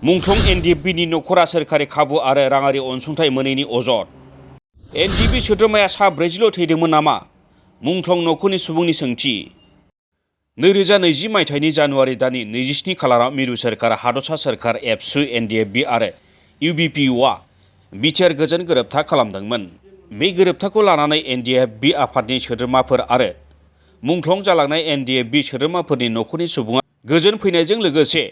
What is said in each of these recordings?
मुंख्लं एनडिएफबिनि नखरा सोरखारि खाबु आरो राङारि अनसुंथाइ मोनैनि अजद। एनडिएफबि सोद्रोमाया सा 40 थैदोंमोन नामा? मुंख्लं नखरनि सुबुंनि सोंथि। 2020 मायथाइनि जानुवारि दाननि 27 खालाराव मिरु सोरखार, हादरसा सोरखार, एबसु, एनडिएफबि आरो इउबिपिअआ बिटिआर गोजोन गोरोबथा खालामदोंमोन। बे गोरोबथाखौ लानानै एनडिएफबि आफादनि सोद्रोमाफोर आरो मुंख्लं जालांनाय एनडिएफबि सोद्रोमाफोरनि नखरनि सुबुङा गोजोन फैनायजों लोगोसे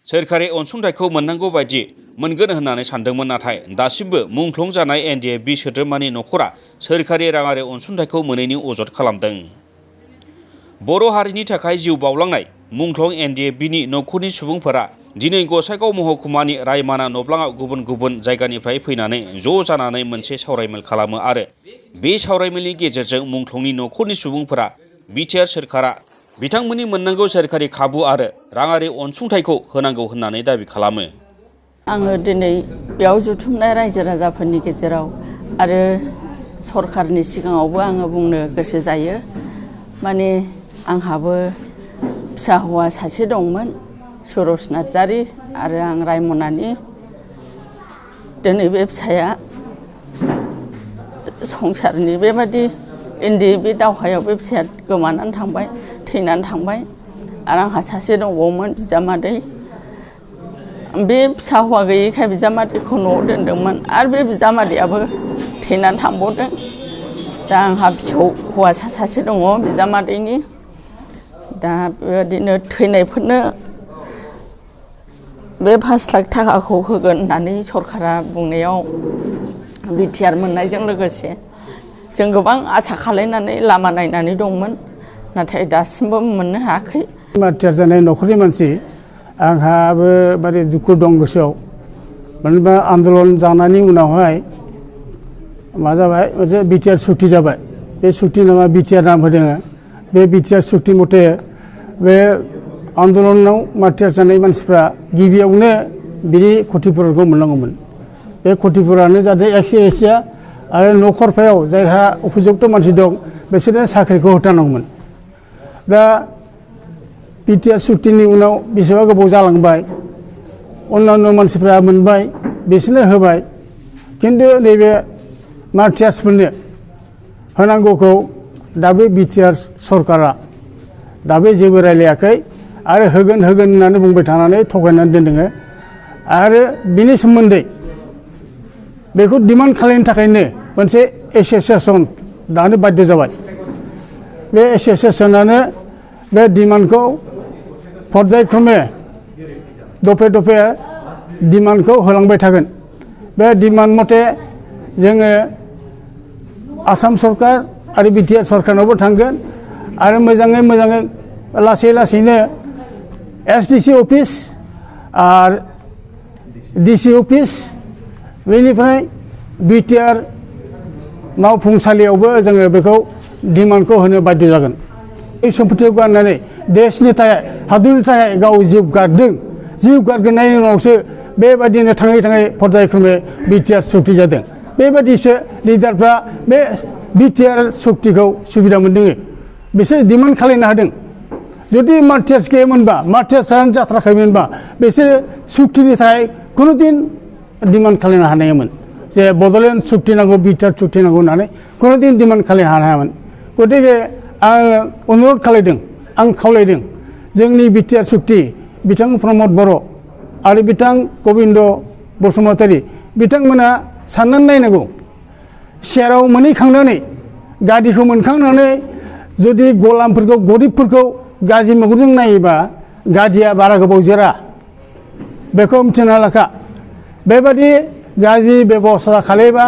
सोरखारि अनसुंथाइखौ मोननांगौ बायदि मोनगोन होननानै सानदोंमोन, नाथाय दासिमबो मुंख्लं जानाय एनडिएफबि सोद्रोमानि नखरा सोरखारि राङारि अनसुंथाइखौ मोनैनि अजद खालामदों। बर' हारिनि थाखाय जिउ बावलांनाय मुंख्लं एनडिएफबिनि नखरनि सुबुंफोरा दिनै गसाइगाव महकुमानि रायमाना नब्लाङाव गुबुन गुबुन जायगानिफ्राय फैनानै ज' जानानै मोनसे सावरायमेल खालामो आरो बे सावरायमेलनि गेजेरजों मुंख्लंनि नखरनि सुबुंफोरा बिटिआर सोरखारा बिथांमोननि मोननांगौ सोरखारि खाबु आरो राङारि अनसुंथाइखौ होनांगौ होननानै दाबि खालामो। आङो दिनै बेयाव जुथुमनाय रायजो राजाफोरनि गेजेराव आरो सरखारनि सिगाङावबो आङो बुंनो गोसो जायो। माने आंहाबो फिसा हौवा सासे दंमोन, सुरज नार्जारि, आरो आं रायमनानि। दिनै बे फिसाया संसारनि बेबादि एनडिएफबि दावहायाव बे फिसाया गोमानानै थांबाय, थैनानै थांबाय। आरो आंहा सासे दंबावोमोन बिजामादै। बे फिसा हौवा गैयैखाय बिजामादैखौ न'आव दोनदोंमोन आरो बे बिजामादैयाबो थैनानै थांबावदों। दा आंहा फिसौ हौवासा सासे दङ बिजामादैनि। दा बेबादिनो थैनायफोरनो बे 5 लाख थाखाखौ होगोन होननानै सरकारा बुंनायाव बिटिआर मोननायजों लोगोसे जों गोबां आसा खालायनानै लामा नायनानै दंमोन, नाथाय दासिमबो मोननो हायाखै। बिटिआर जानाय नखरनि मानसि आंहाबो बारे दुखु दं गोसोआव। मानोना आन्दलन जानायनि उनावहाय मा जाबाय, मोनसे बिटिआर सुक्ति जाबाय। बे सुक्ति नामा बिटिआर नाम होदों। बे बिटिआर सुक्ति मथे बे आन्दलनाव बिटिआर जानाय मानसिफ्रा गिबियावनो बिनि क्षतिपुरनखौ मोननांगौमोन। बे क्षतिपुरानो जादों एक्स-एसिया आरो नखरफायाव जायहा उपयुक्त मानसि दं बिसोरनो साख्रिखौ होथारनांगौमोन। दा बिटिआर सुक्तिनि उनाव बेसेबा गोबाव जालांबाय, अन्यान्य मानसिफ्रा मोनबाय, बिसोरनो होबाय। खिन्थु नैबे मार्टियार्सफोरनो होनांगौखौ दाबो बिटिआर सरकारा दाबो जेबो रायलायाखै आरो होगोन होननानै बुंबाय थानानै थगायनानै दोनदों। आरो बिनि सोमोन्दै बेखौ डिमान्ड खालामनो थाखायनो मोनसे एस'सिएसन दानो बाध्य जाबाय। बे एस'सिएसनानो बे डिमान्डखौ पर्यायक्रमे दफे दफे डिमान्डखौ होलांबाय थागोन। बे डिमान्ड मथे जोङो आसाम सरकार आरो बिटिआर सरकारनावबो थांगोन आरो मोजाङै लासै लासैनो एसडिसि अफिस आरो डिसि अफिस, बेनिफ्राय बिटिआर मावफुंसालियावबो जोङो बेखौ डिमान्डखौ होनो बाध्य जागोन। बे सम्पथिखौ गारनानै देशनि थाखाय, हादरनि थाखाय गाव जिउ गारदों। जिउ गारग्रोनायनि उनावसो बेबादिनो थाङै थाङै पर्यायक्रमे बिटिआर सुक्ति जादों। बेबादिसो लिडारफ्रा बे बिटिआर सुक्तिखौ सुबिदा मोनदों। बिसोर डिमान्ड खालामनो हादों। जुदि मार्टियार्स गैयामोनबा, मार्टियार्सआनो जाथाराखैमोनबा, बिसोरो सुक्तिनि थाखाय खुनुदिन डिमान्ड खालामनो हानायमोन जे बड'लेण्ड सुक्ति नांगौ, बिटिआर सुक्ति नांगौ होननानै खुनुदिन डिमान्ड खालामनो हायामोन। गतिके आङो अनुरद खालामदों, आं खावलायदों जोंनि बिटिआर सुक्ति बिथां प्रमद बर' आरो बिथां गबिन्द बसुमतारी बिथांमोना साननानै नायनांगौ। सेराव मोनहैखांनानै, गादिखौ मोनखांनानै जुदि गलामफोरखौ, गरिबफोरखौ गाज्रि मेगनजों नायोबा गादिया बारा गोबाव जोरा, बेखौ मिथिना लाखा। बेबादि गाज्रि बेबस्था खालामबा,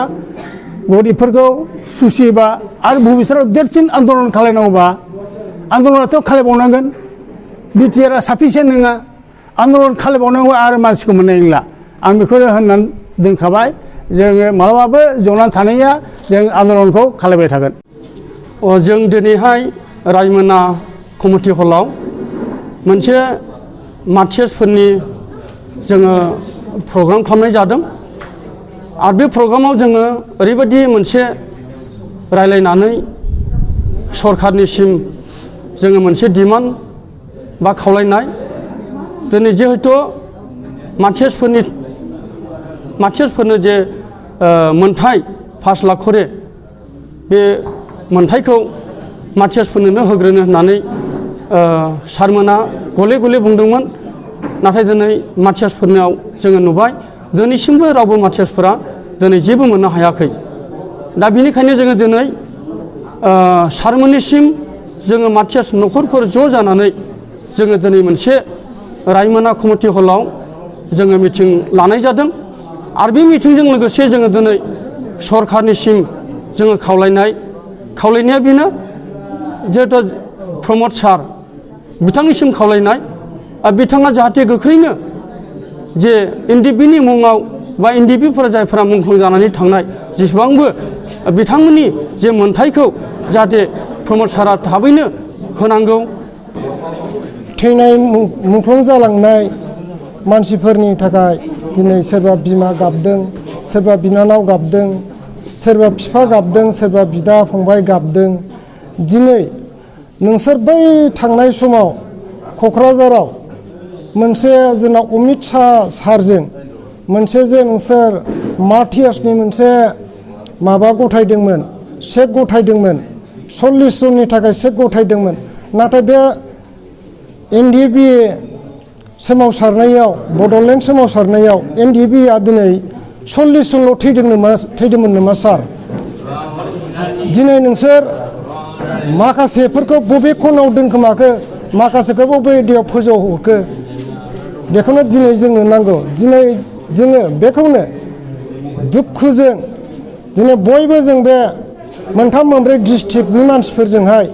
गरिबफोरखौ सुसिबा आरो भबिष्यतआव देरसिन आन्दलन खालामनांगौबा आन्दलनाथ' खालामबावनांगोन। बिटिआरआ साफिसियेन्ट नङा, आन्दलन खालामबावनांगौ आरो मानसिखौ मोननाय नंला। आं बेखौनो होननानै दोनखाबाय, जोङो मालाबाबो जनानै थानाया, जों आन्दलनखौ खालामबाय थागोन। जों दिनैहाय रायमना कमिटि हलाव मोनसे मार्टियार्सफोरनि जोङो प्रग्राम खालामनाय जादों। आरो बे प्रग्रामाव जोङो ओरैबायदि मोनसे रायलायनानै सरकारनिसिम जोङो मोनसे डिमान्ड बा खावलायनाय, दिनै जिहेतु मानसिफोरनो जे मोनथाय 5 लाख खरे बे मोनथायखौ मानसिफोरनो होग्रोनो होननानै सारमोना गले गले बुंदोंमोन। नाथाय दिनै मानसिफोरनाव जोङो नुबाय दिनैसिमबो रावबो मानसिफोरा दिनै जेबो मोननो हायाखै। दा बेनिखायनो जोङो दिनै सारमोननिसिम जोङो मानसिया न'खरफोर ज' जानानै जोङो दिनै मोनसे रायमोना कमिटि हलाव जोङो मिटिं लानाय जादों। आरो बे मिटिंजों लोगोसे जोङो दिनै सरखारनिसिम जोङो खावलायनाया बेनो जिहेतु प्रमद सार बिथांनिसिम खावलायनाय बिथाङा जाहाथे गोख्रैनो जे एनडिएफबिनि मुङाव बा एनडिएफबिफोरा जायफोरा मुंख्लं जानानै थांनाय जेसेबांबो बिथांमोननि जे मोनथायखौ जाहाथे प्रमद सारा थाबैनो होनांगौ। थैनाय मुंख्लं जालांनाय मानसिफोरनि थाखाय दिनै सोरबा बिमा गाबदों, सोरबा बिनानाव गाबदों, सोरबा बिफा गाबदों, सोरबा बिदा फंबाय गाबदों। दिनै नोंसोर बै थांनाय समाव क'क्राझाराव मोनसे जोंना अमित शाह सारजों मोनसे जे नोंसोर मार्टियार्सनि मोनसे माबा गथायदोंमोन, चेक गथायदोंमोन, 40 जननि थाखाय चेक गथायदोंमोन। नाथाय बे एनडिएफबि सोमावसारनायाव, बड'लेण्ड सोमावसारनायाव एनडिएफबिआ दिनै 40 जनल' थैदोंमोन नामा सार? दिनै नोंसोर माखासेफोरखौ बबे खनायाव दोनखोमाखो, माखासेखौ बबे दैयाव फोजौहरखो, बेखौनो दिनै जोंनो नांगौ। दिनै जोङो बेखौनो दुखुजों दिनै बयबो जों बे मोनथाम मोनब्रै डिस्ट्रिक्टनि मानसिफोरजोंहाय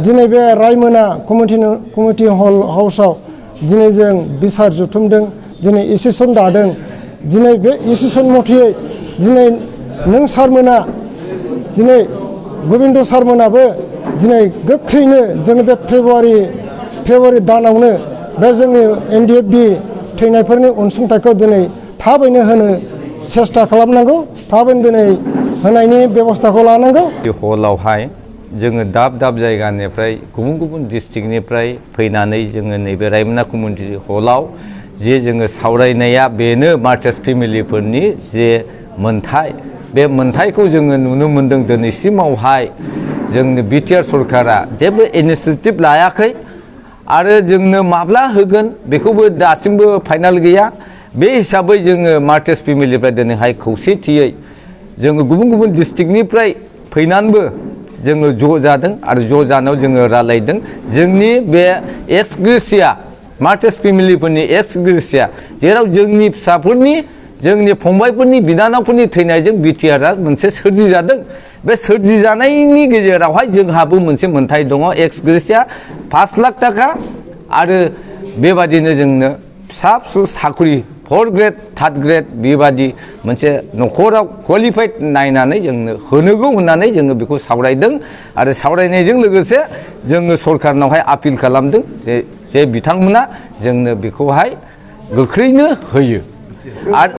दिनै बे रायमोना कमिटि हाउसआव दिनै जों बिसार जुथुमदों, दिनै एसेसन दादों। दिनै बे एसेसन मथेयै दिनै नों सारमोना दिनै गबिन्द सारमोनाबो दिनै गोख्रैनो जोङो बे फेब्रुवारि दानावनो बे जोंनि एनडिएफबि थैनायफोरनि अनसुंथाइखौ दिनै थाबैनो होनो सेस्था खालामनांगौ, थाबैनो दिनै होनायनि बेबस्थाखौ लानांगौ। हलावहाय जोङो दाब दाब जायगानिफ्राय गुबुन गुबुन डिस्ट्रिक्टनिफ्राय फैनानै जोङो नैबे रायमना कमिउनिटि हलाव जे जोङो सावरायनाया बेनो मार्टियार्स फेमिलिफोरनि जे मोनथाय, बे मोनथायखौ जोङो नुनो मोन्दों। दिनैसिमावहाय जोंनि बिटिआर सरकारा जेबो इनिसियेटिभ लायाखै आरो जोंनो माब्ला होगोन बेखौबो दासिमबो फाइनाल गैया। बे हिसाबै जोङो मार्टियार्स फेमिलिनिफ्राय दिनैहाय खौसेथियै जोङो गुबुन गुबुन डिस्ट्रिक्टनिफ्राय फैनानैबो जोङो ज' जादों आरो ज' जानायाव जोङो रायलायदों। जोंनि बे एक्स ग्रेसिया मार्टियार्स फेमिलिफोरनि एक्स ग्रेसिया जेराव जोंनि फिसाफोरनि, जोंनि फंबायफोरनि, बिनानावफोरनि थैनायजों बिटिआरआ मोनसे सोरजिजादों। बे सोरजिजानायनि गेजेरावहाय जोंहाबो मोनसे मोनथाय दङ एक्स ग्रेसिया 5 लाख थाखा आरो बेबादिनो जोंनो फिसा फिसौ साख्रि 4 ग्रेड 3 ग्रेड बेबादि मोनसे न'खराव क्वालिफाइड नायनानै जोंनो होनांगौ होननानै जोङो बेखौ सावरायदों। आरो सावरायनायजों लोगोसे जोङो सरकारनावहाय आपिल खालामदों जे बिथांमोना जोंनो बेखौहाय गोख्रैनो होयो। आरो